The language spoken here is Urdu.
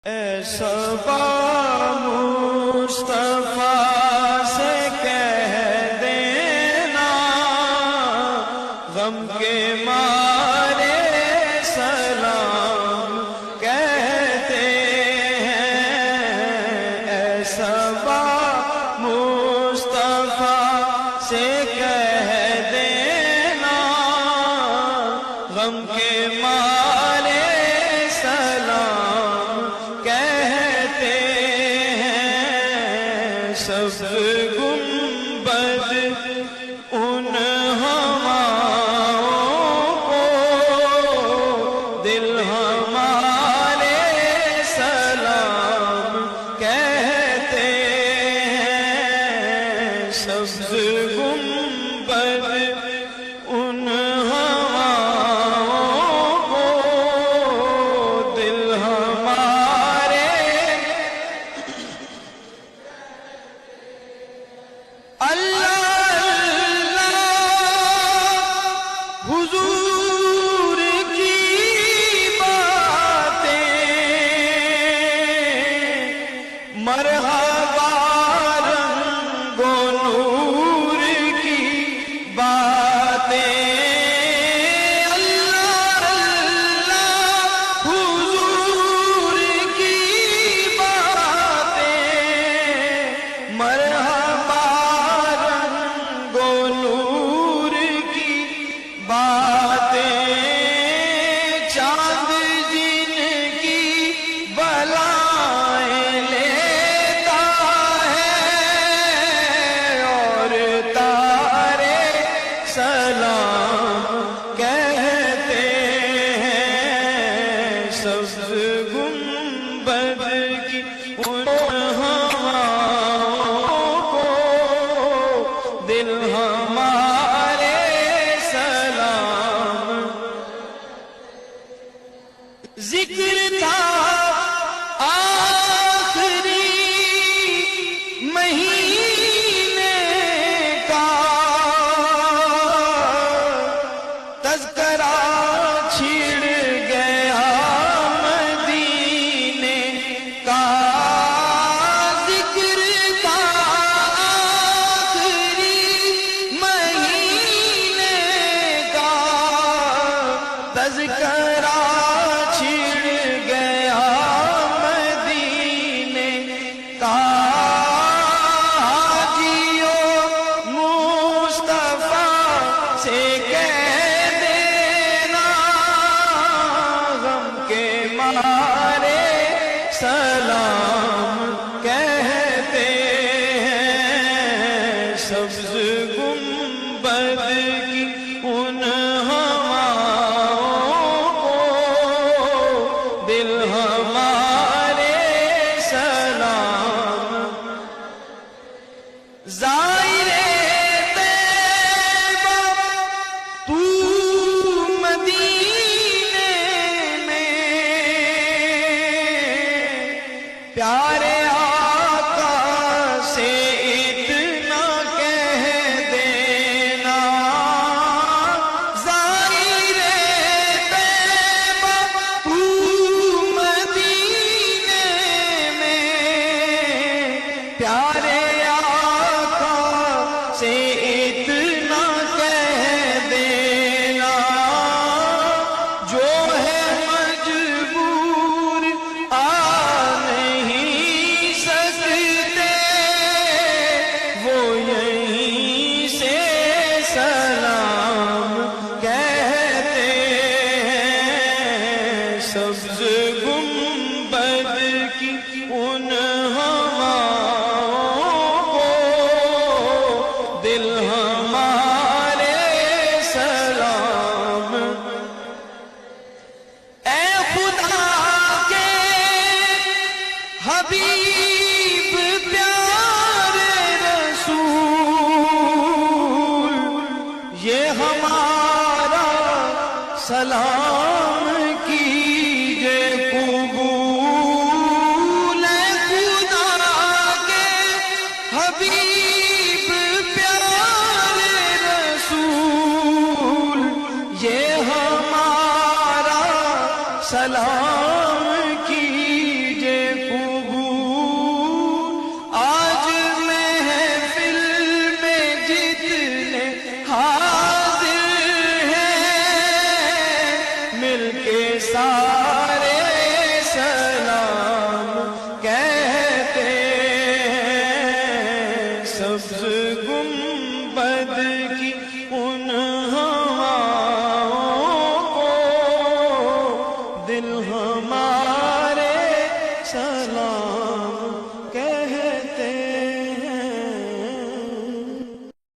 اے صبا مصطفیٰ سے کہہ دینا غم کے مارے سلام کہتے ہیں۔ اے صبا مصطفیٰ سے کہہ دینا غم کے مارے سلام کہتے ہیں۔ سب گنبد ان ہواؤں کو دل ہمارے سلام کہتے ہیں۔ سب گنبد ان حضور کی باتیں مرحبا رنگ و نور کی باتیں اللہ اللہ حضور کی باتیں مرحبا رنگ و نور کی باتیں چاند جن کی بلائیں لیتا ہے اور تارے سلام کہتے ہیں۔ سب گنبد کی ان ہواؤں کو دل ہمارے ذکر تھا آخری مہینے کا تذکرہ چھڑ گیا مدینے کا۔ ذکر تھا آخری مہینے کا تذکرہ سلام کہتے ہیں۔ سبز گنبد کی ان ہواؤں کو دل ہمارے سلام زائرے طیبہ تو مدینے میں پیارے آقا سے اتنا کہہ دینا زائرے طیبہ تو مدینے میں پیارے آقا سے اتنا کہہ دینا جو ہے مجبور سلام کہتے ہیں۔ سبز گنبد کی ان ہواؤں کو دل ہمارے سلام۔ اے خدا کے حبیب